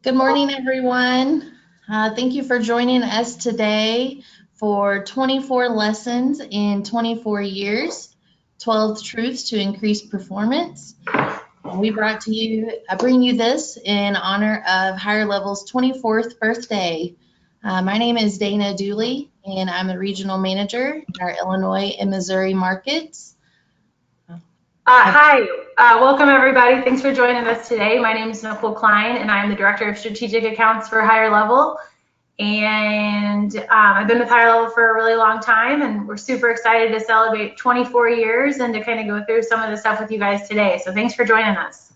Good morning, everyone. Thank you for joining us today for 24 lessons in 24 years, 12 truths to increase performance. We bring you this in honor of HireLevel's 24th birthday. My name is Dana Dooley, and I'm the regional manager in our Illinois and Missouri markets. Hi, welcome everybody. Thanks for joining us today. My name is Nicole Klein, and I'm the Director of Strategic Accounts for HireLevel. And I've been with HireLevel for a really long time, and we're super excited to celebrate 24 years and to kind of go through some of the stuff with you guys today. So thanks for joining us.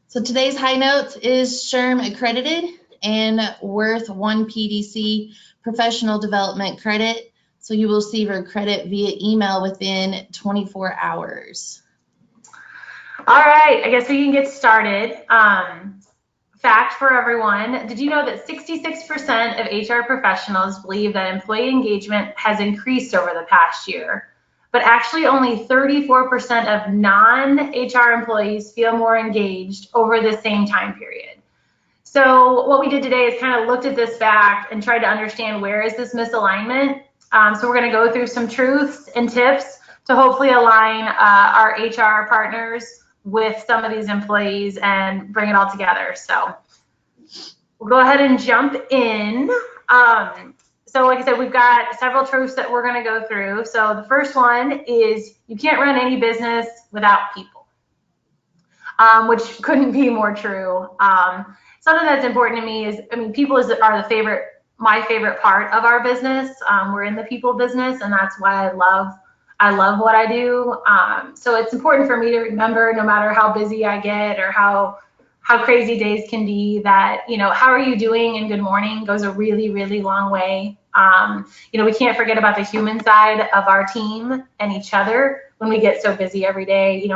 So today's high notes is SHRM accredited and worth 1 PDC professional development credit. So you will receive your credit via email within 24 hours. All right, I guess we can get started. Fact for everyone, did you know that 66% of HR professionals believe that employee engagement has increased over the past year? But actually only 34% of non-HR employees feel more engaged over the same time period. So what we did today is kind of looked at this fact and tried to understand where is this misalignment. So we're going to go through some truths and tips to hopefully align our HR partners with some of these employees and bring it all together. So we'll go ahead and jump in. So like I said, we've got several truths that we're going to go through. So the first one is you can't run any business without people, which couldn't be more true. Something that's important to me is, people are my favorite part of our business. We're in the people business, and that's why I love what I do. So it's important for me to remember, no matter how busy I get or how crazy days can be, that, how are you doing and good morning goes a really, really long way. We can't forget about the human side of our team and each other when we get so busy every day.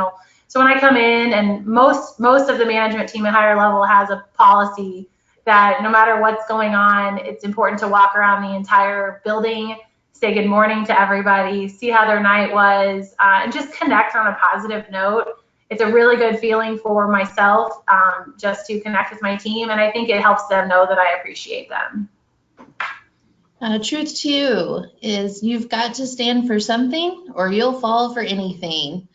So when I come in, and most of the management team at HireLevel has a policy that no matter what's going on, it's important to walk around the entire building, say good morning to everybody, see how their night was, and just connect on a positive note. It's a really good feeling for myself, just to connect with my team, and I think it helps them know that I appreciate them. Truth two is you've got to stand for something or you'll fall for anything.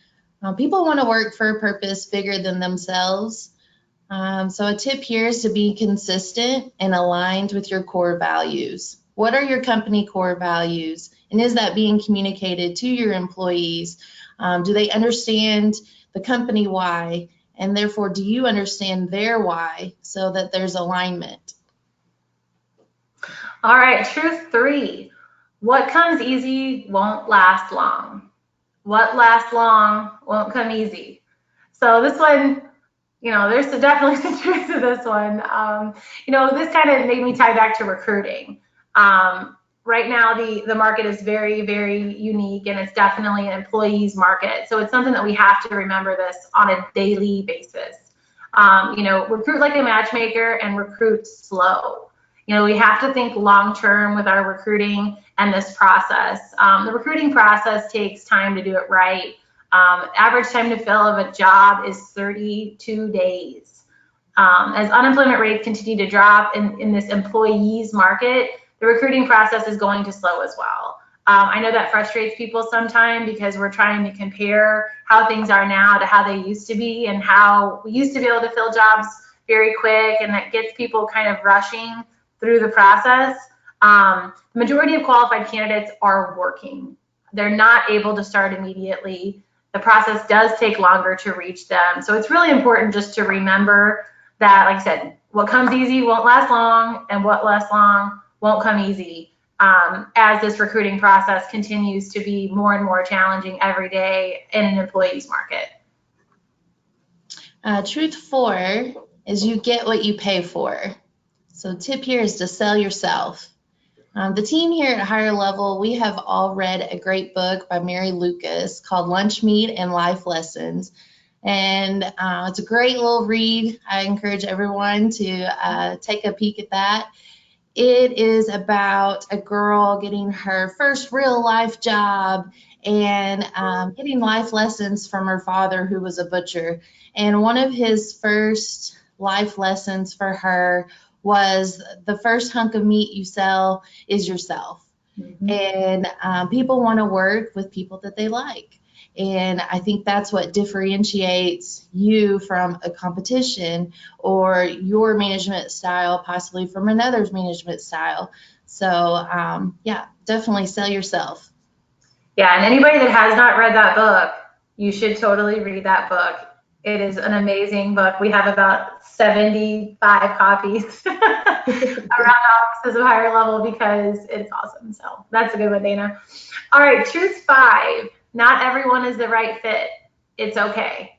People want to work for a purpose bigger than themselves. So a tip here is to be consistent and aligned with your core values. What are your company core values? And is that being communicated to your employees? Do they understand the company why? And therefore, do you understand their why so that there's alignment? All right, truth three. What comes easy won't last long. What lasts long won't come easy. So this one, there's definitely some truth to this one. This kind of made me tie back to recruiting. Right now, the market is very, very unique, and it's definitely an employee's market. So it's something that we have to remember this on a daily basis. Recruit like a matchmaker and recruit slow. We have to think long-term with our recruiting and this process. The recruiting process takes time to do it right. Average time to fill of a job is 32 days. As unemployment rates continue to drop in this employees market, the recruiting process is going to slow as well. I know that frustrates people sometimes because we're trying to compare how things are now to how they used to be, and how we used to be able to fill jobs very quick, and that gets people kind of rushing through the process. The majority of qualified candidates are working. They're not able to start immediately. The process does take longer to reach them. So it's really important just to remember that, like I said, what comes easy won't last long, and what lasts long won't come easy, as this recruiting process continues to be more and more challenging every day in an employee's market. Truth four is you get what you pay for. So tip here is to sell yourself. The team here at HireLevel, we have all read a great book by Mary Lucas called Lunch Meat and Life Lessons. And it's a great little read. I encourage everyone to take a peek at that. It is about a girl getting her first real life job and getting life lessons from her father, who was a butcher. And one of his first life lessons for her was the first hunk of meat you sell is yourself. Mhm. And people want to work with people that they like. And I think that's what differentiates you from a competition or your management style, possibly from another's management style. So, yeah, definitely sell yourself. Yeah, and anybody that has not read that book, you should totally read that book. It is an amazing book. We have about 75 copies around the offices of HireLevel because it's awesome. So that's a good one, Dana. All right, truth 5. Not everyone is the right fit. It's okay.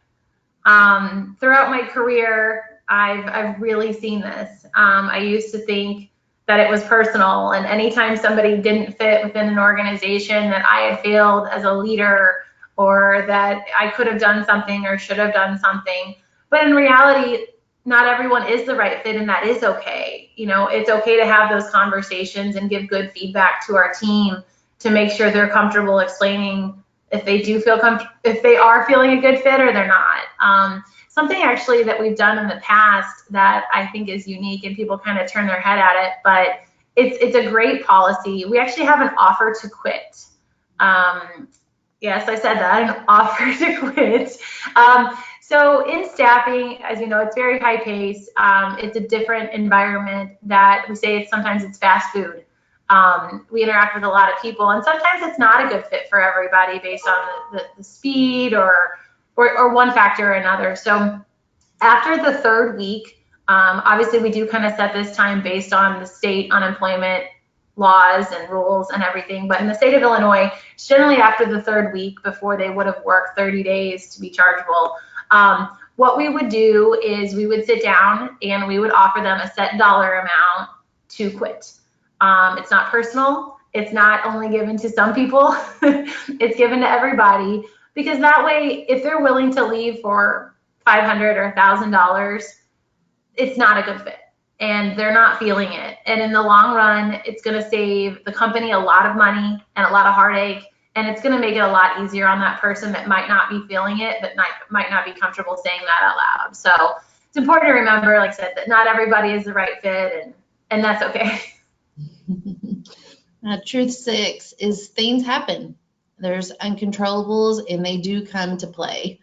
Throughout my career, I've really seen this. I used to think that it was personal, and anytime somebody didn't fit within an organization, that I had failed as a leader or that I could have done something or should have done something. But in reality, not everyone is the right fit, and that is okay. You know, it's okay to have those conversations and give good feedback to our team to make sure they're comfortable explaining if they do feel if they are feeling a good fit or they're not. Something actually that we've done in the past that I think is unique and people kind of turn their head at it, but it's a great policy. We actually have an offer to quit. Yes, I said that, an offer to quit. So in staffing, as you know, it's very high paced. It's a different environment that we say sometimes it's fast food. We interact with a lot of people, and sometimes it's not a good fit for everybody based on the speed or one factor or another. So after the third week, obviously we do kind of set this time based on the state unemployment laws and rules and everything. But in the state of Illinois, it's generally after the third week before they would have worked 30 days to be chargeable. What we would do is we would sit down and we would offer them a set dollar amount to quit. It's not personal. It's not only given to some people. It's given to everybody, because that way, if they're willing to leave for $500 or $1,000, it's not a good fit and they're not feeling it. And in the long run, it's going to save the company a lot of money and a lot of heartache. And it's going to make it a lot easier on that person that might not be feeling it, that might not be comfortable saying that out loud. So it's important to remember, like I said, that not everybody is the right fit, and that's okay. Truth 6 is things happen. There's uncontrollables and they do come to play.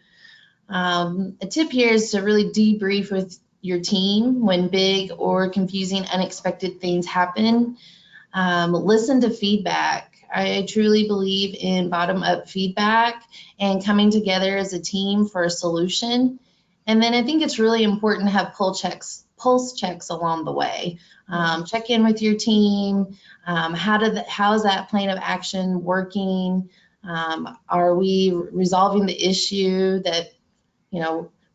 A tip here is to really debrief with your team when big or confusing, unexpected things happen. Listen to feedback. I truly believe in bottom-up feedback and coming together as a team for a solution. And then I think it's really important to have pulse checks along the way. Check in with your team. How is that plan of action working? Are we resolving the issue that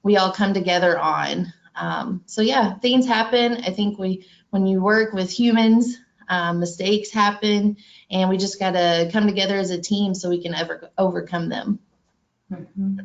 we all come together on? So yeah, things happen. I think when you work with humans, mistakes happen, and we just got to come together as a team so we can overcome them. Mm-hmm.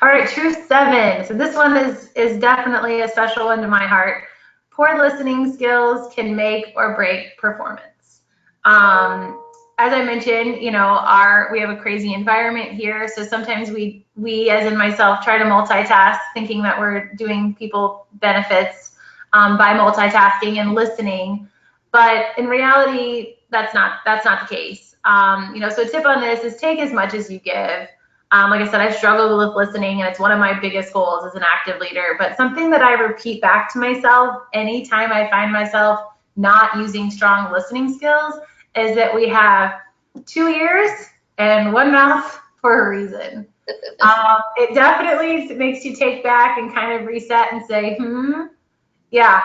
All right, truth 7. So this one is definitely a special one to my heart. Poor listening skills can make or break performance. As I mentioned, we have a crazy environment here, so sometimes we as in myself try to multitask, thinking that we're doing people benefits by multitasking and listening, but in reality, that's not the case. So a tip on this is take as much as you give. Like I said, I've struggled with listening, and it's one of my biggest goals as an active leader. But something that I repeat back to myself anytime I find myself not using strong listening skills is that we have 2 ears and 1 mouth for a reason. It definitely makes you take back and kind of reset and say, yeah.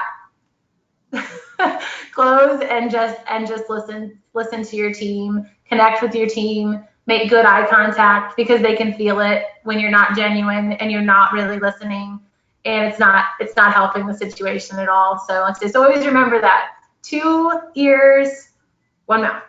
Close and just listen to your team, connect with your team, make good eye contact, because they can feel it when you're not genuine and you're not really listening, and it's not helping the situation at all. So just always remember that 2 ears, 1 mouth.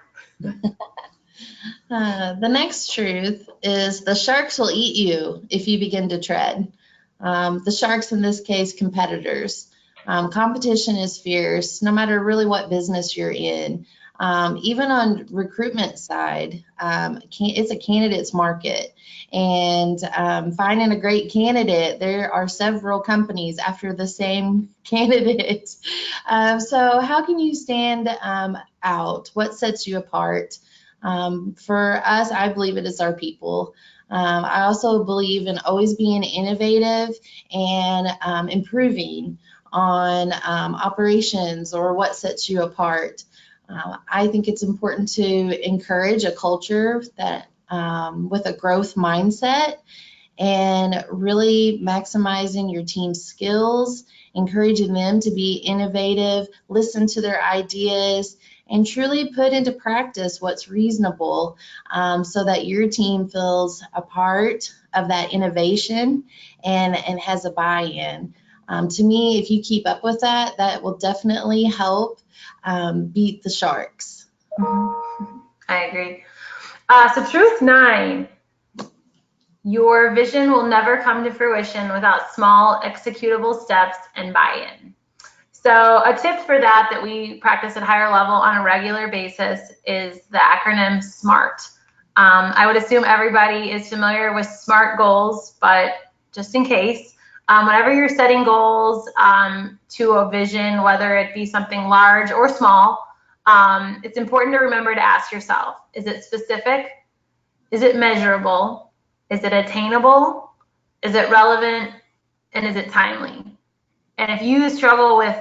The next truth is the sharks will eat you if you begin to tread. The sharks, in this case, competitors. Competition is fierce, no matter really what business you're in. Even on recruitment side, it's a candidate's market, and finding a great candidate, there are several companies after the same candidate. So how can you stand out? What sets you apart? For us, I believe it is our people. I also believe in always being innovative and improving on operations or what sets you apart. I think it's important to encourage a culture that with a growth mindset and really maximizing your team's skills, encouraging them to be innovative, listen to their ideas, and truly put into practice what's reasonable so that your team feels a part of that innovation and has a buy-in. To me, if you keep up with that, that will definitely help beat the sharks. I agree. So truth 9, your vision will never come to fruition without small executable steps and buy-in. So a tip for that we practice at HireLevel on a regular basis is the acronym SMART. I would assume everybody is familiar with SMART goals, but just in case, whenever you're setting goals to a vision, whether it be something large or small, it's important to remember to ask yourself, is it specific? Is it measurable? Is it attainable? Is it relevant? And is it timely? And if you struggle with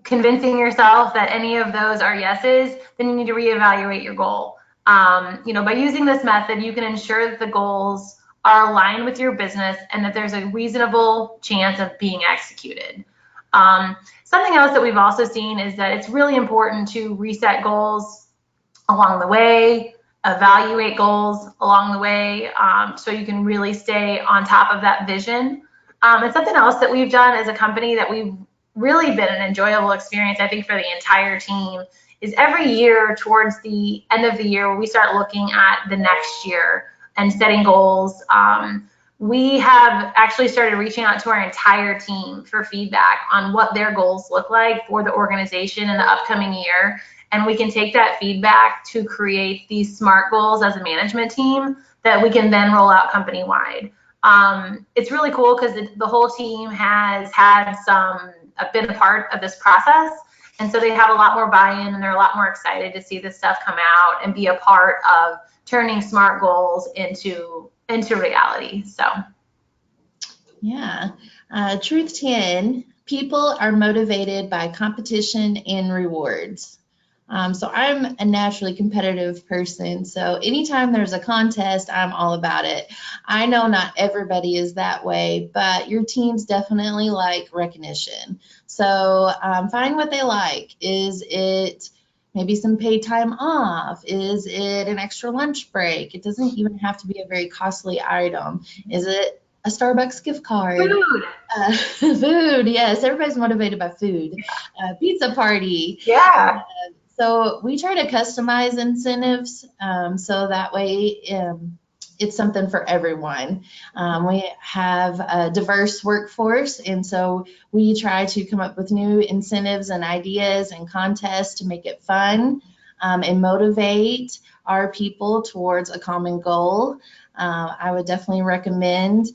convincing yourself that any of those are yeses, then you need to reevaluate your goal. By using this method, you can ensure that the goals are aligned with your business and that there's a reasonable chance of being executed. Something else that we've also seen is that it's really important to reset goals along the way, evaluate goals along the way, so you can really stay on top of that vision. And something else that we've done as a company that we've really been an enjoyable experience, I think, for the entire team, is every year towards the end of the year when we start looking at the next year and setting goals, we have actually started reaching out to our entire team for feedback on what their goals look like for the organization in the upcoming year. And we can take that feedback to create these SMART goals as a management team that we can then roll out company-wide. It's really cool because the whole team has been a part of this process, and so they have a lot more buy-in and they're a lot more excited to see this stuff come out and be a part of turning SMART goals into reality. So yeah. Truth 10, people are motivated by competition and rewards. So I'm a naturally competitive person. So anytime there's a contest, I'm all about it. I know not everybody is that way, but your teams definitely like recognition. So find what they like. Is it maybe some paid time off? Is it an extra lunch break? It doesn't even have to be a very costly item. Is it a Starbucks gift card? food. Food, yes. Everybody's motivated by food. Pizza party. Yeah. So we try to customize incentives so that way it's something for everyone. We have a diverse workforce, and so we try to come up with new incentives and ideas and contests to make it fun and motivate our people towards a common goal. I would definitely recommend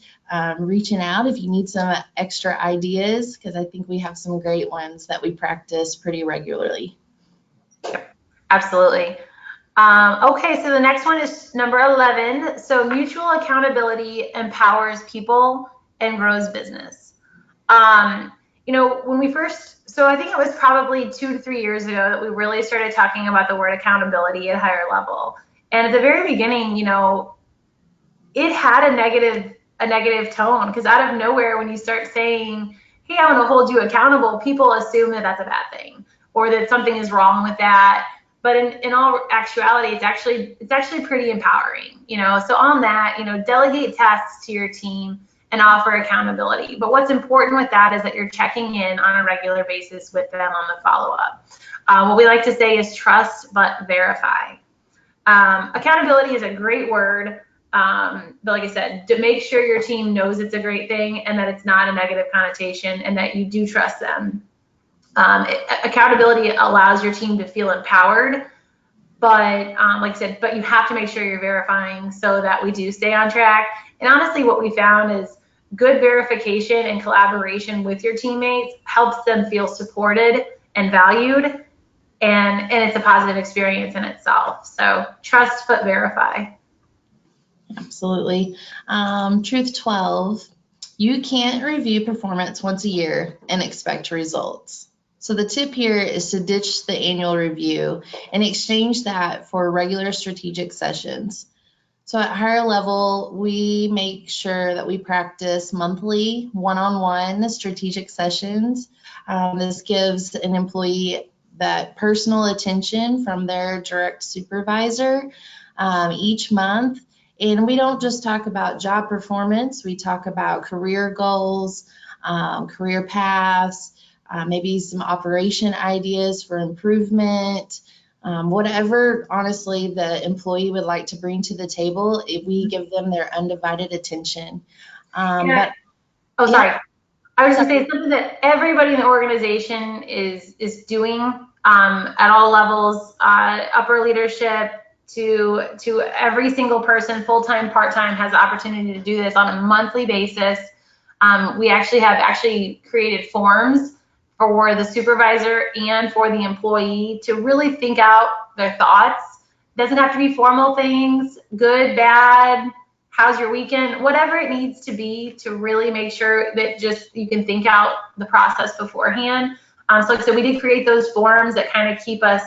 reaching out if you need some extra ideas, because I think we have some great ones that we practice pretty regularly. Absolutely. Okay, so the next one is number 11. So mutual accountability empowers people and grows business. When we first, so I think it was probably 2 to 3 years ago that we really started talking about the word accountability at HireLevel. And at the very beginning, it had a negative tone, because out of nowhere, when you start saying, hey, I want to hold you accountable, people assume that that's a bad thing or that something is wrong with that. But in all actuality, it's actually pretty empowering, So on that, delegate tasks to your team and offer accountability. But what's important with that is that you're checking in on a regular basis with them on the follow-up. What we like to say is trust but verify. Accountability is a great word, but like I said, to make sure your team knows it's a great thing and that it's not a negative connotation and that you do trust them. Accountability allows your team to feel empowered But like I said, but you have to make sure you're verifying so that we do stay on track. And honestly, what we found is good verification and collaboration with your teammates helps them feel supported and valued, and it's a positive experience in itself. So trust but verify. Absolutely. Truth 12, you can't review performance once a year and expect results. So the tip here is to ditch the annual review and exchange that for regular strategic sessions. So at HireLevel, we make sure that we practice monthly one-on-one strategic sessions. This gives an employee that personal attention from their direct supervisor each month. And we don't just talk about job performance, we talk about career goals, career paths, maybe some operation ideas for improvement. Whatever, honestly, the employee would like to bring to the table, we give them their undivided attention. Yeah. But sorry. yeah, I was going to say something that everybody in the organization is doing at all levels, upper leadership to every single person, full-time, part-time, has the opportunity to do this on a monthly basis. We actually created forms for the supervisor and for the employee to really think out their thoughts. Doesn't have to be formal things, good, bad, how's your weekend, whatever it needs to be to really make sure that just you can think out the process beforehand. So like I said, we did create those forms that kind of keep us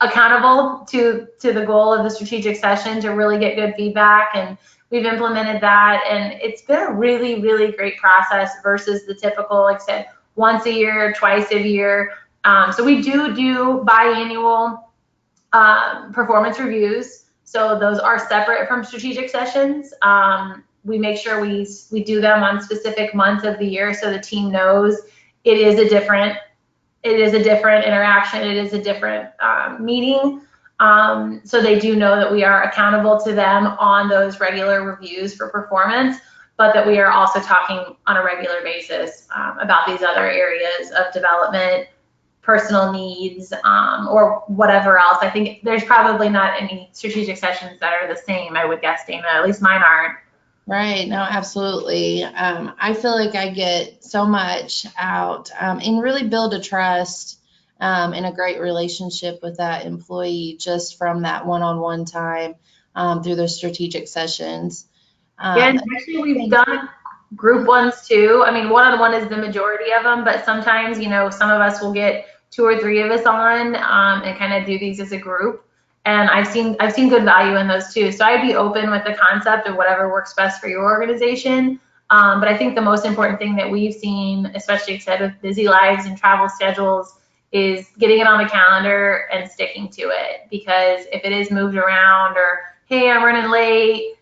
accountable to the goal of the strategic session to really get good feedback, and we've implemented that, and it's been a really, really great process versus the typical, like I said, once a year, twice a year. So we do biannual performance reviews. So those are separate from strategic sessions. We make sure we do them on specific months of the year so the team knows it is a different interaction, it is a different meeting. So they do know that we are accountable to them on those regular reviews for performance, but that we are also talking on a regular basis about these other areas of development, personal needs, or whatever else. I think there's probably not any strategic sessions that are the same, I would guess, Dana. At least mine aren't. right. No, absolutely. I feel like I get so much out and really build a trust and a great relationship with that employee just from that one-on-one time through those strategic sessions. Yeah, and actually we've done group ones too. I mean, one-on-one is the majority of them, but sometimes, some of us will get 2 or 3 of us on and kind of do these as a group. And I've seen good value in those too. So I'd be open with the concept of whatever works best for your organization. But I think the most important thing that we've seen, especially said with busy lives and travel schedules, is getting it on the calendar and sticking to it. Because if it is moved around, or hey, I'm running late,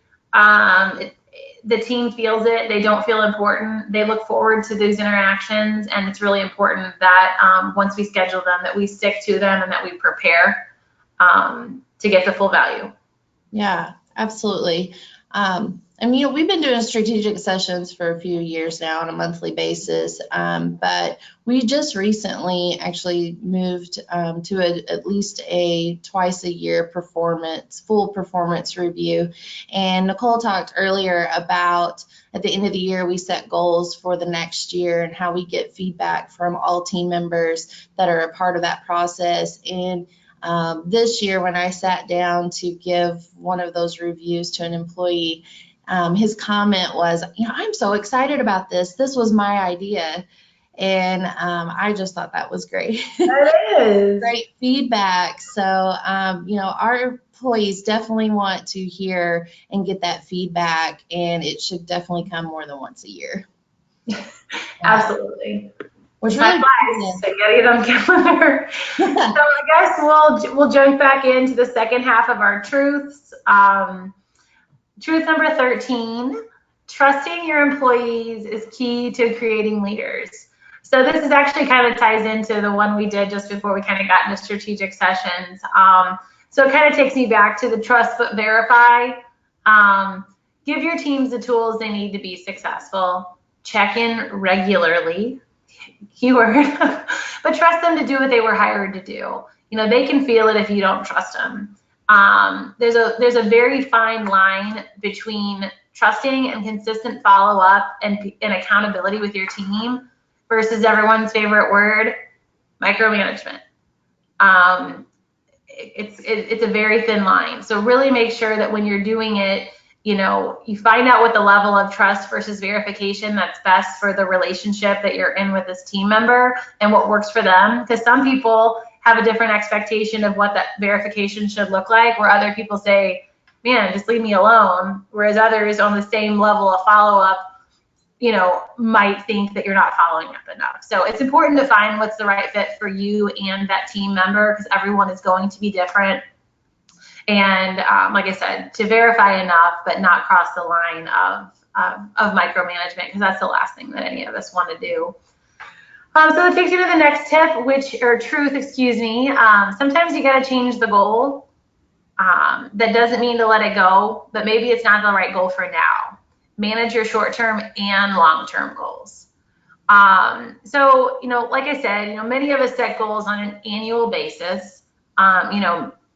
the team feels it. They don't feel important. They look forward to these interactions, and it's really important that once we schedule them, that we stick to them and that we prepare to get the full value. Yeah, absolutely. And we've been doing strategic sessions for a few years now on a monthly basis, but we just recently actually moved to at least a twice a year full performance review. And Nicole talked earlier about at the end of the year, we set goals for the next year and how we get feedback from all team members that are a part of that process. And this year, when I sat down to give one of those reviews to an employee, his comment was, I'm so excited about this. This was my idea. And I just thought that was great. That is. Great feedback. So, our employees definitely want to hear and get that feedback, and it should definitely come more than once a year. Absolutely. Which really really so you gotta get on calendar. So I guess we'll jump back into the second half of our truths. Truth number 13, trusting your employees is key to creating leaders. So this is actually kind of ties into the one we did just before we kind of got into strategic sessions. So it kind of takes me back to the trust but verify. Give your teams the tools they need to be successful. Check in regularly. Keyword, but trust them to do what they were hired to do. They can feel it if you don't trust them. There's a very fine line between trusting and consistent follow-up and accountability with your team versus everyone's favorite word, micromanagement. It's a very thin line. So really make sure that when you're doing it, you find out what the level of trust versus verification that's best for the relationship that you're in with this team member and what works for them. Because some people have a different expectation of what that verification should look like, where other people say, man, just leave me alone. Whereas others on the same level of follow-up, might think that you're not following up enough. So it's important to find what's the right fit for you and that team member, because everyone is going to be different. And like I said, to verify enough, but not cross the line of micromanagement, because that's the last thing that any of us want to do. So that takes you to the next tip, excuse me. Sometimes you got to change the goal. That doesn't mean to let it go, but maybe it's not the right goal for now. Manage your short-term and long-term goals. So, like I said, many of us set goals on an annual basis,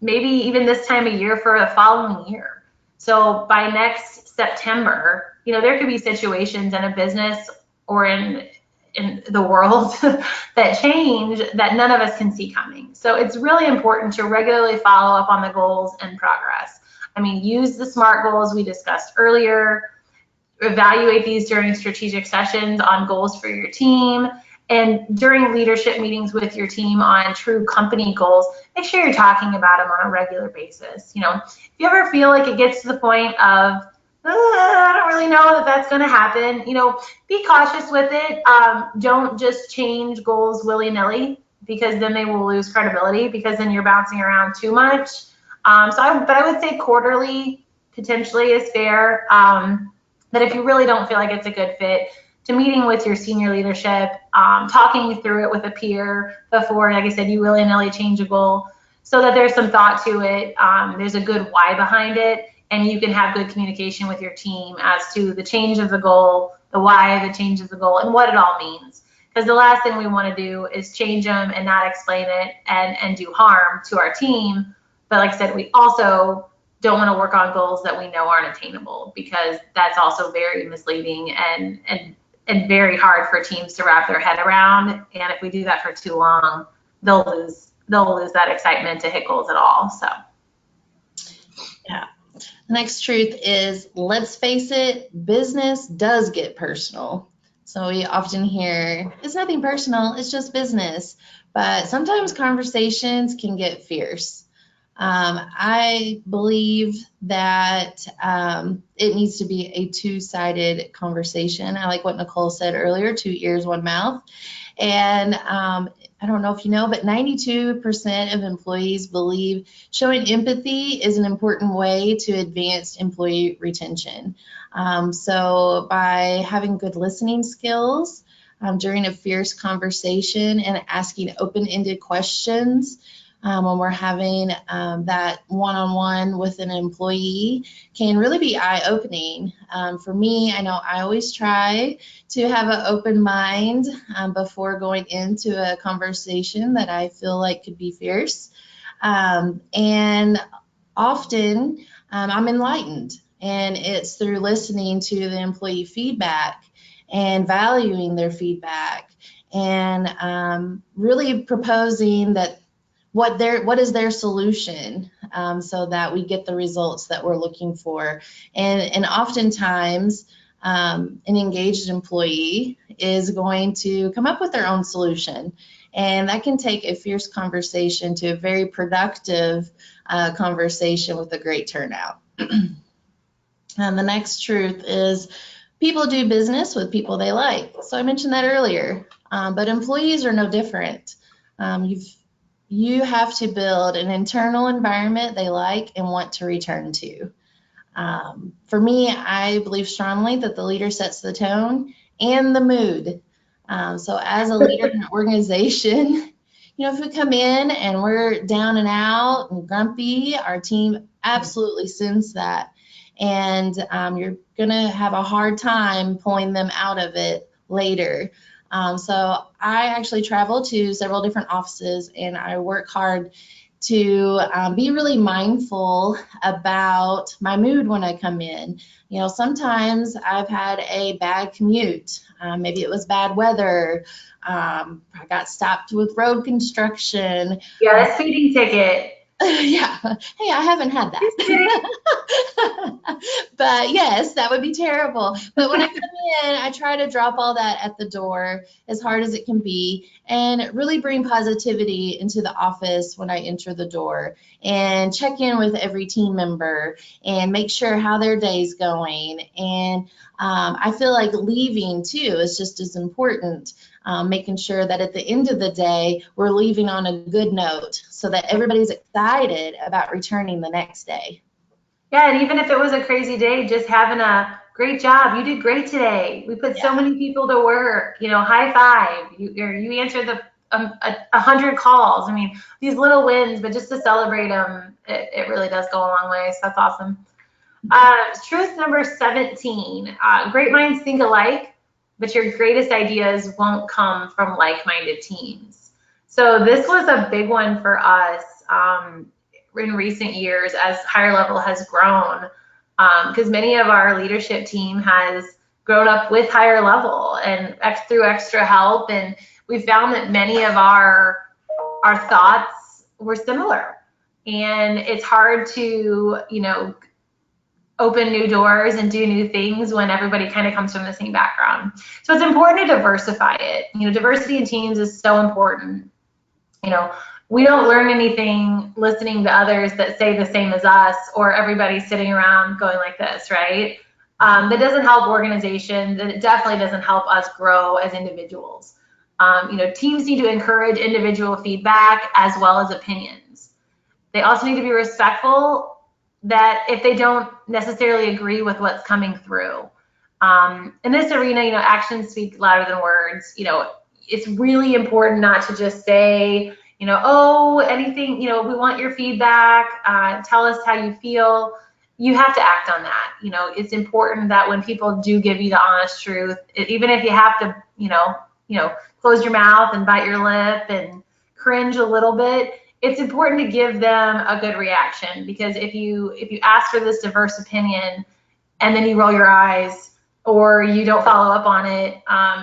maybe even this time of year for the following year. So by next September, there could be situations in a business or in the world that change that none of us can see coming. So it's really important to regularly follow up on the goals and progress. Use the SMART goals we discussed earlier. Evaluate these during strategic sessions on goals for your team, and during leadership meetings with your team on true company goals. Make sure you're talking about them on a regular basis. If you ever feel like it gets to the point of, I don't really know that that's going to happen, be cautious with it. Don't just change goals willy-nilly, because then they will lose credibility, because then you're bouncing around too much. But I would say quarterly potentially is fair. That if you really don't feel like it's a good fit, to meeting with your senior leadership, talking through it with a peer before, like I said, you willy-nilly change a goal, so that there's some thought to it. There's a good why behind it, and you can have good communication with your team as to the change of the goal, the why, the change of the goal, and what it all means. Because the last thing we want to do is change them and not explain it and do harm to our team. But like I said, we also don't want to work on goals that we know aren't attainable, because that's also very misleading and very hard for teams to wrap their head around. And if we do that for too long, they'll lose that excitement to hit goals at all. So yeah. The next truth is, let's face it, business does get personal. So we often hear, it's nothing personal, it's just business. But sometimes conversations can get fierce. I believe that it needs to be a two-sided conversation. I like what Nicole said earlier, 2 ears, 1 mouth. And I don't know if you know, but 92% of employees believe showing empathy is an important way to advance employee retention. So by having good listening skills during a fierce conversation and asking open-ended questions, when we're having that one-on-one with an employee, can really be eye-opening. For me, I know I always try to have an open mind before going into a conversation that I feel like could be fierce. And often I'm enlightened, and it's through listening to the employee feedback and valuing their feedback, and really proposing that what is their solution, so that we get the results that we're looking for. And oftentimes an engaged employee is going to come up with their own solution, and that can take a fierce conversation to a very productive conversation with a great turnout. And the next truth is, people do business with people they like. So I mentioned that earlier, but employees are no different. You have to build an internal environment they like and want to return to. For me, I believe strongly that the leader sets the tone and the mood. So as a leader in an organization, if we come in and we're down and out and grumpy, our team absolutely sense that. And you're going to have a hard time pulling them out of it later. So I actually travel to several different offices, and I work hard to be really mindful about my mood when I come in. You know, sometimes I've had a bad commute. Maybe it was bad weather. I got stopped with road construction. Yeah, a speeding ticket. Yeah. Hey, I haven't had Just kidding. that. But yes, that would be terrible. But when I come in, I try to drop all that at the door as hard as it can be and really bring positivity into the office when I enter the door and check in with every team member and make sure how their day's going. And I feel like leaving too is just as important. Making sure that at the end of the day, we're leaving on a good note so that everybody's excited about returning the next day. Yeah, and even if it was a crazy day, just having a great job. You did great today. We put so Yeah. many people to work. You know, high five. You answered the 100 calls. I mean, these little wins, but just to celebrate them, it really does go a long way. So that's awesome. Truth number 17. Great minds think alike, but your greatest ideas won't come from like-minded teams. So this was a big one for us in recent years as HireLevel has grown, because many of our leadership team has grown up with HireLevel and through extra help, and we found that many of our thoughts were similar. And it's hard to, open new doors and do new things when everybody kind of comes from the same background. So it's important to diversify it. Diversity in teams is so important. We don't learn anything listening to others that say the same as us, or everybody sitting around going like this, right? That doesn't help organizations, and it definitely doesn't help us grow as individuals. Teams need to encourage individual feedback as well as opinions. They also need to be respectful that if they don't necessarily agree with what's coming through. In this arena, actions speak louder than words. It's really important not to just say, oh, anything, we want your feedback, tell us how you feel. You have to act on that. It's important that when people do give you the honest truth, even if you have to, close your mouth and bite your lip and cringe a little bit, it's important to give them a good reaction, because if you ask for this diverse opinion and then you roll your eyes or you don't follow up on it,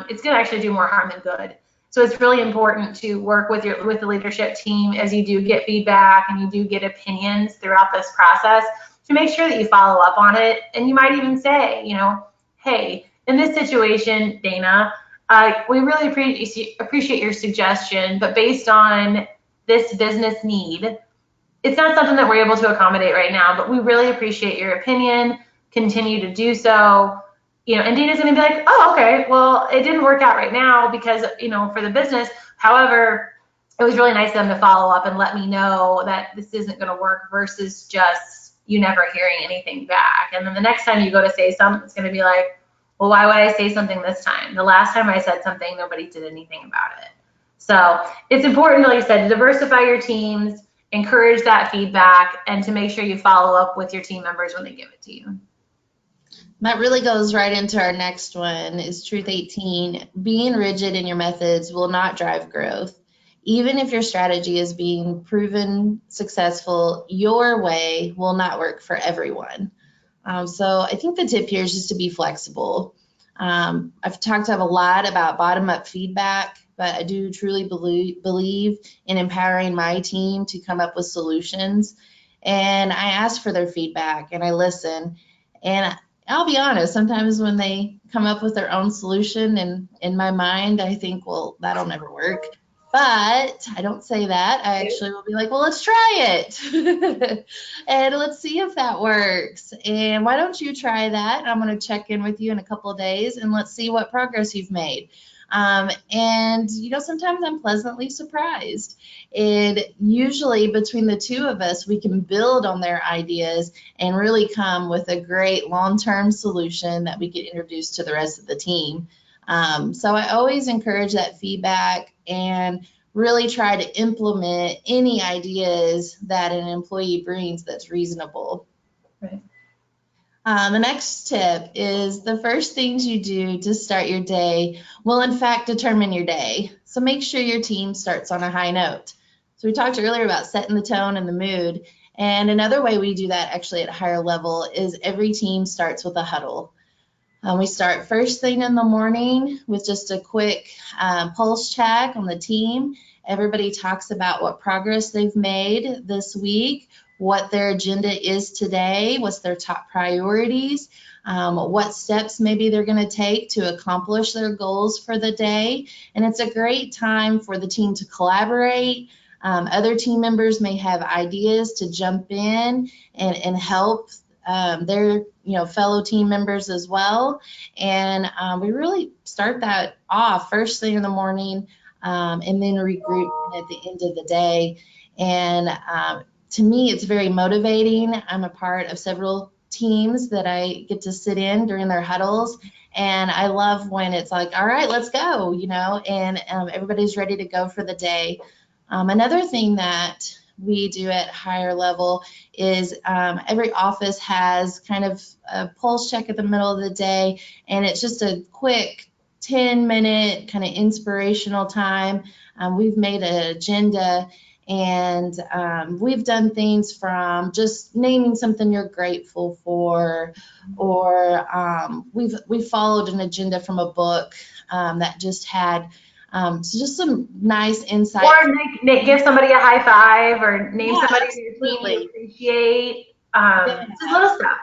it's going to actually do more harm than good. So it's really important to work with the leadership team as you do get feedback and you do get opinions throughout this process, to make sure that you follow up on it. And you might even say, hey, in this situation, Dana, we really appreciate your suggestion, but based on this business need, it's not something that we're able to accommodate right now, but we really appreciate your opinion. Continue to do so. And Dana's going to be like, oh, okay, well, it didn't work out right now because, for the business. However, it was really nice of them to follow up and let me know that this isn't going to work, versus just you never hearing anything back. And then the next time you go to say something, it's going to be like, well, why would I say something this time? The last time I said something, nobody did anything about it. So it's important, like I said, to diversify your teams, encourage that feedback, and to make sure you follow up with your team members when they give it to you. That really goes right into our next one, is truth 18. Being rigid in your methods will not drive growth. Even if your strategy is being proven successful, your way will not work for everyone. So I think the tip here is just to be flexible. I've talked a lot about bottom-up feedback, but I do truly believe in empowering my team to come up with solutions. And I ask for their feedback and I listen. And I'll be honest, sometimes when they come up with their own solution, and in my mind, I think, well, that'll never work. But I don't say that. I actually will be like, well, let's try it. And let's see if that works. And why don't you try that? I'm going to check in with you in a couple of days and let's see what progress you've made. And, sometimes I'm pleasantly surprised. And usually between the two of us, we can build on their ideas and really come with a great long-term solution that we can introduce to the rest of the team. So I always encourage that feedback and really try to implement any ideas that an employee brings that's reasonable. Right. The next tip is the first things you do to start your day will in fact determine your day. So make sure your team starts on a high note. So we talked earlier about setting the tone and the mood. And another way we do that actually at HireLevel is every team starts with a huddle. We start first thing in the morning with just a quick pulse check on the team. Everybody talks about what progress they've made this week, what their agenda is today, what's their top priorities, what steps maybe they're going to take to accomplish their goals for the day. And it's a great time for the team to collaborate. Other team members may have ideas to jump in and help their fellow team members as well. And we really start that off first thing in the morning and then regroup at the end of the day. And to me, it's very motivating. I'm a part of several teams that I get to sit in during their huddles. And I love when it's like, all right, let's go, and everybody's ready to go for the day. Another thing that we do at HireLevel is every office has kind of a pulse check at the middle of the day, and it's just a quick 10-minute kind of inspirational time. We've made an agenda, and we've done things from just naming something you're grateful for, or we've followed an agenda from a book that just had so just some nice insight. Or give somebody a high five, or name somebody in your team you absolutely. appreciate. Yeah. Just little stuff.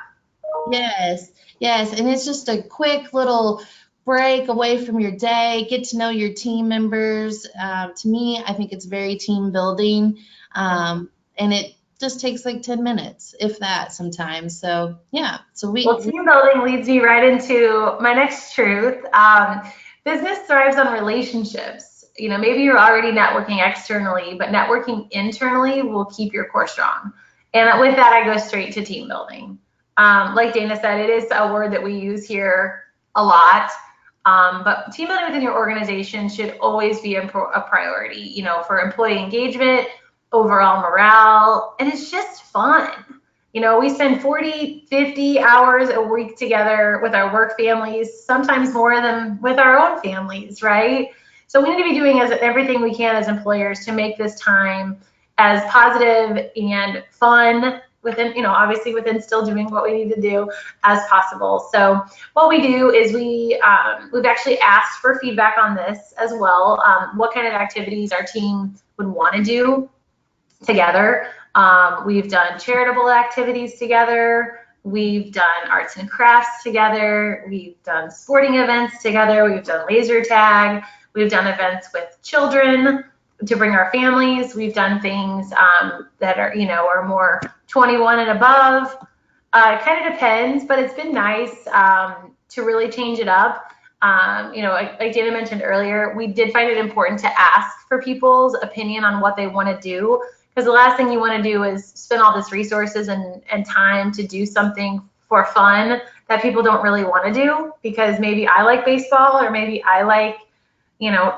Yes, and it's just a quick little break away from your day, get to know your team members. To me, I think it's very team building, and it just takes like 10 minutes, if that, sometimes. So yeah, Well, team building leads me right into my next truth. Business thrives on relationships. Maybe you're already networking externally, but networking internally will keep your core strong. And with that, I go straight to team building. Like Dana said, it is a word that we use here a lot. But team building within your organization should always be a priority, for employee engagement, overall morale, and it's just fun. We spend 40, 50 hours a week together with our work families, sometimes more than with our own families, right? So we need to be doing everything we can as employers to make this time as positive and fun within, obviously within still doing what we need to do as possible. So what we do is we've actually asked for feedback on this as well. What kind of activities our team would want to do together. We've done charitable activities together. We've done arts and crafts together. We've done sporting events together. We've done laser tag. We've done events with children to bring our families. We've done things that are more 21 and above. It kind of depends, but it's been nice to really change it up. Like Dana mentioned earlier, we did find it important to ask for people's opinion on what they want to do. Because the last thing you want to do is spend all this resources and time to do something for fun that people don't really want to do, because maybe I like baseball, or maybe I like,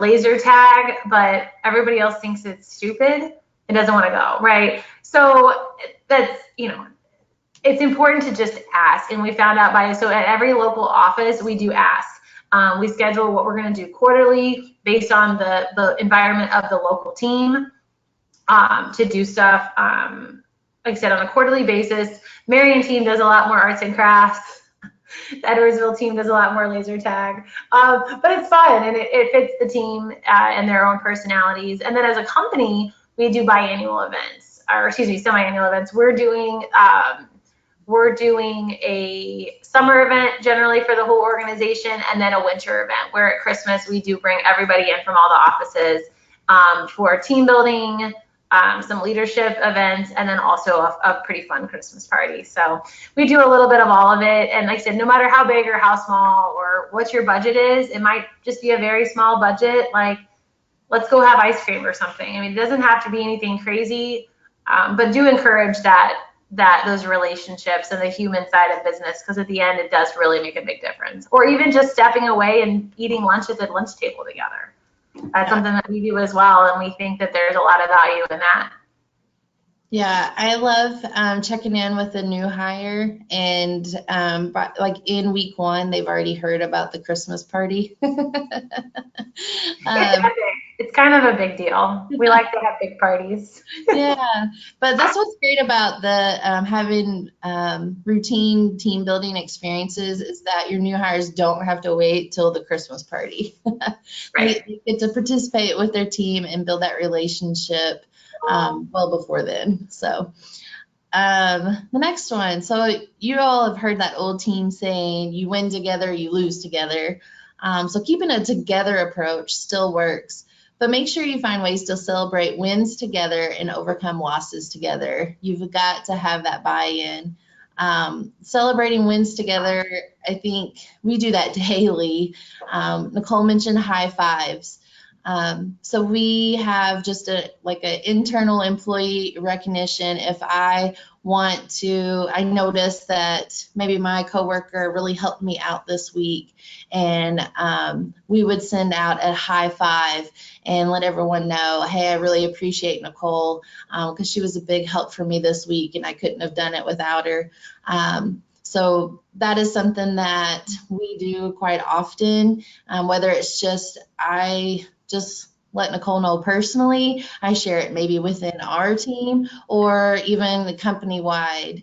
laser tag, but everybody else thinks it's stupid and doesn't want to go, right? So that's, it's important to just ask. And we found out so at every local office, we do ask. We schedule what we're going to do quarterly based on the environment of the local team. To do stuff, like I said, on a quarterly basis. Marion team does a lot more arts and crafts. The Edwardsville team does a lot more laser tag. But it's fun, and it fits the team and their own personalities. And then as a company, we do biannual events, or semi-annual events. We're doing a summer event generally for the whole organization, and then a winter event where at Christmas we do bring everybody in from all the offices for team building, some leadership events, and then also a pretty fun Christmas party. So we do a little bit of all of it. And like I said, no matter how big or how small or what your budget is, it might just be a very small budget. Like, let's go have ice cream or something. I mean, it doesn't have to be anything crazy, but do encourage that those relationships and the human side of business, because at the end, it does really make a big difference. Or even just stepping away and eating lunch at the lunch table together. That's something that we do as well, and we think that there's a lot of value in that. Yeah, I love checking in with a new hire, and like in week 1, they've already heard about the Christmas party. It's It's kind of a big deal. We like to have big parties. Yeah, but that's what's great about the having routine team building experiences is that your new hires don't have to wait till the Christmas party. Right. They get to participate with their team and build that relationship well before then. So the next one. So you all have heard that old team saying, you win together, you lose together. So keeping a together approach still works, but make sure you find ways to celebrate wins together and overcome losses together. You've got to have that buy-in. Celebrating wins together, I think we do that daily. Nicole mentioned high fives. So we have just like an internal employee recognition. If I notice that maybe my coworker really helped me out this week, and we would send out a high five and let everyone know, hey, I really appreciate Nicole because she was a big help for me this week and I couldn't have done it without her. So that is something that we do quite often, whether it's I just let Nicole know personally. I share it maybe within our team or even company-wide.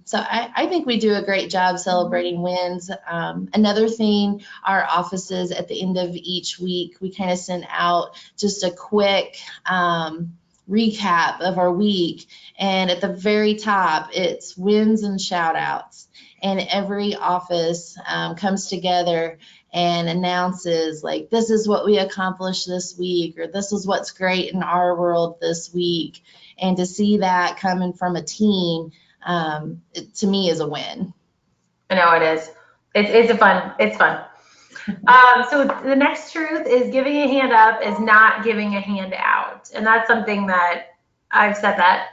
So I think we do a great job celebrating wins. Another thing, our offices at the end of each week, we kind of send out just a quick recap of our week. And at the very top, it's wins and shout outs. And every office comes together and announces like, this is what we accomplished this week, or this is what's great in our world this week. And to see that coming from a team, to me is a win. I know it is. It's fun. So the next truth is giving a hand up is not giving a hand out. And that's something that I've said that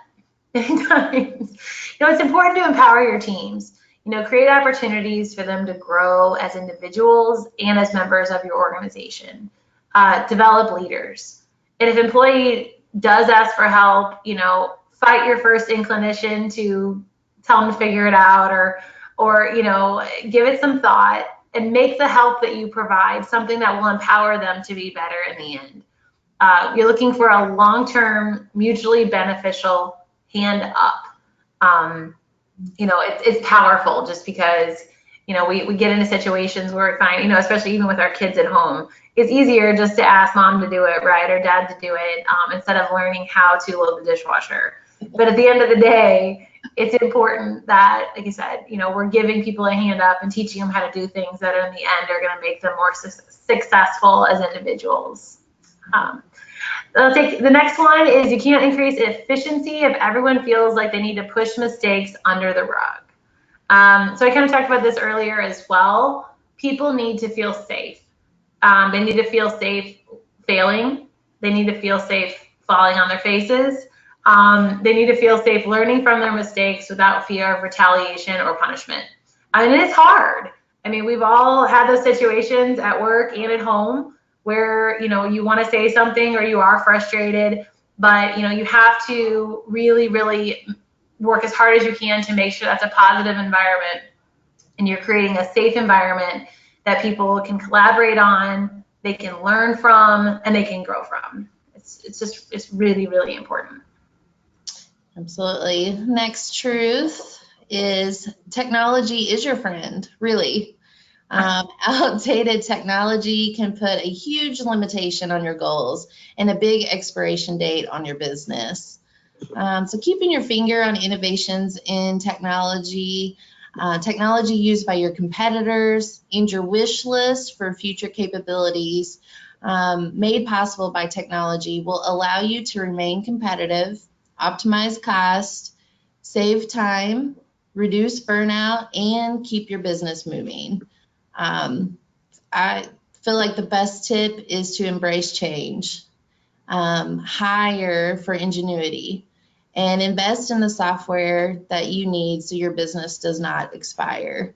many times. It's important to empower your teams. Create opportunities for them to grow as individuals and as members of your organization. Develop leaders. And if an employee does ask for help, fight your first inclination to tell them to figure it out or give it some thought and make the help that you provide something that will empower them to be better in the end. You're looking for a long-term, mutually beneficial hand up. It's powerful just because, we get into situations where we find, especially even with our kids at home, it's easier just to ask mom to do it, right, or dad to do it, instead of learning how to load the dishwasher. But at the end of the day, it's important that, like you said, we're giving people a hand up and teaching them how to do things that in the end are going to make them more successful as individuals. I'll take the next one is you can't increase efficiency if everyone feels like they need to push mistakes under the rug. So I kind of talked about this earlier as well. People need to feel safe. They need to feel safe failing. They need to feel safe falling on their faces. They need to feel safe learning from their mistakes without fear of retaliation or punishment. And it's hard. We've all had those situations at work and at home where, you want to say something or you are frustrated, but, you have to really, really work as hard as you can to make sure that's a positive environment and you're creating a safe environment that people can collaborate on, they can learn from, and they can grow from. It's really, really important. Absolutely. Next truth is technology is your friend, really. Outdated technology can put a huge limitation on your goals and a big expiration date on your business. So keeping your finger on innovations in technology, technology used by your competitors, and your wish list for future capabilities made possible by technology will allow you to remain competitive, optimize cost, save time, reduce burnout, and keep your business moving. I feel like the best tip is to embrace change, hire for ingenuity, and invest in the software that you need so your business does not expire.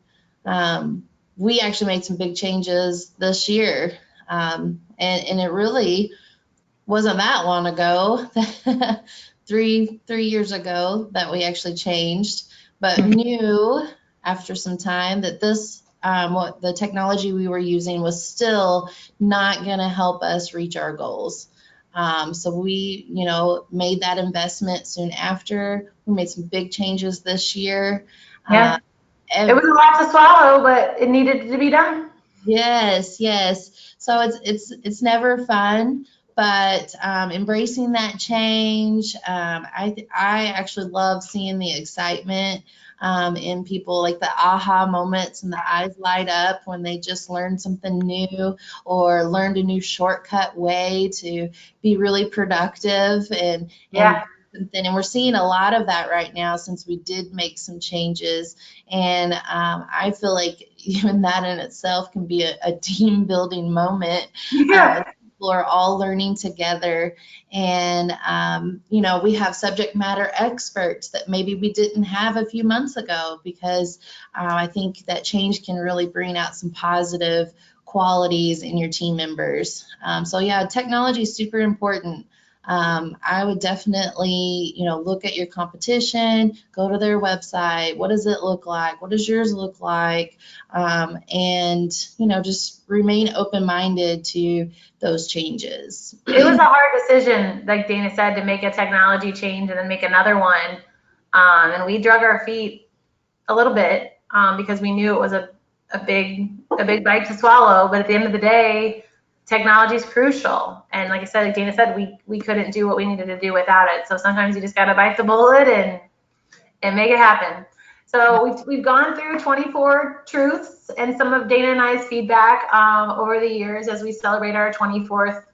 We actually made some big changes this year, and it really wasn't that long ago, three years ago that we actually changed, but knew after some time that this what the technology we were using was still not going to help us reach our goals. So we, made that investment soon after. We made some big changes this year. Yeah. It was a lot to swallow, but it needed to be done. Yes, yes. So it's never fun, but embracing that change. I actually love seeing the excitement in people, like the aha moments, and the eyes light up when they just learned something new or learned a new shortcut way to be really productive and Yeah. something. And we're seeing a lot of that right now since we did make some changes. And I feel like even that in itself can be a team building moment. Yeah. People are all learning together. And, we have subject matter experts that maybe we didn't have a few months ago, because I think that change can really bring out some positive qualities in your team members. So yeah, technology is super important. I would definitely, look at your competition, go to their website. What does it look like? What does yours look like? And, just remain open-minded to those changes. It was a hard decision, like Dana said, to make a technology change and then make another one. And we drug our feet a little bit because we knew it was a big bite to swallow. But at the end of the day, technology is crucial. And like I said, like Dana said, we couldn't do what we needed to do without it. So sometimes you just got to bite the bullet and make it happen. So we've gone through 24 truths and some of Dana and I's feedback over the years as we celebrate our 24th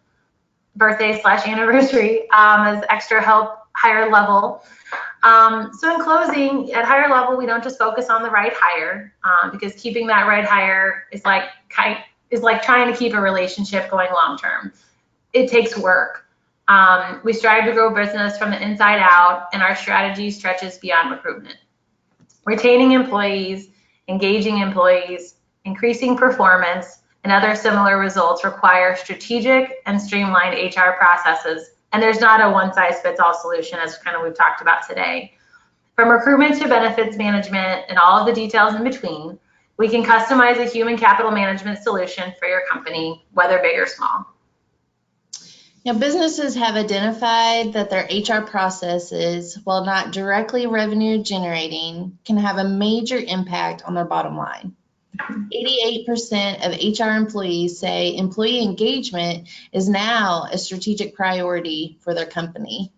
birthday / anniversary as Extra Help HireLevel. So in closing, at HireLevel, we don't just focus on the right hire because keeping that right hire is like trying to keep a relationship going long term. It takes work. We strive to grow business from the inside out, and our strategy stretches beyond recruitment. Retaining employees, engaging employees, increasing performance, and other similar results require strategic and streamlined HR processes. And there's not a one-size-fits-all solution, as kind of we've talked about today. From recruitment to benefits management and all of the details in between, we can customize a human capital management solution for your company, whether big or small. Now, businesses have identified that their HR processes, while not directly revenue generating, can have a major impact on their bottom line. 88% of HR employees say employee engagement is now a strategic priority for their company.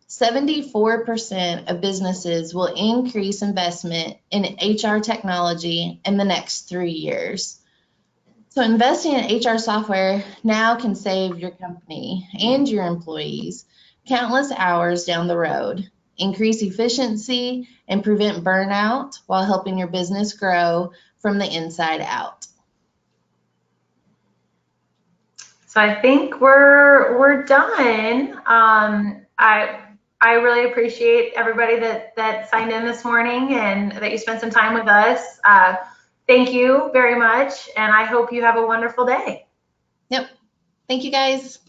74% of businesses will increase investment in HR technology in the next 3 years. So investing in HR software now can save your company and your employees countless hours down the road, increase efficiency, and prevent burnout while helping your business grow from the inside out. So I think we're done. I really appreciate everybody that signed in this morning and that you spent some time with us. Thank you very much, and I hope you have a wonderful day. Yep. Thank you, guys.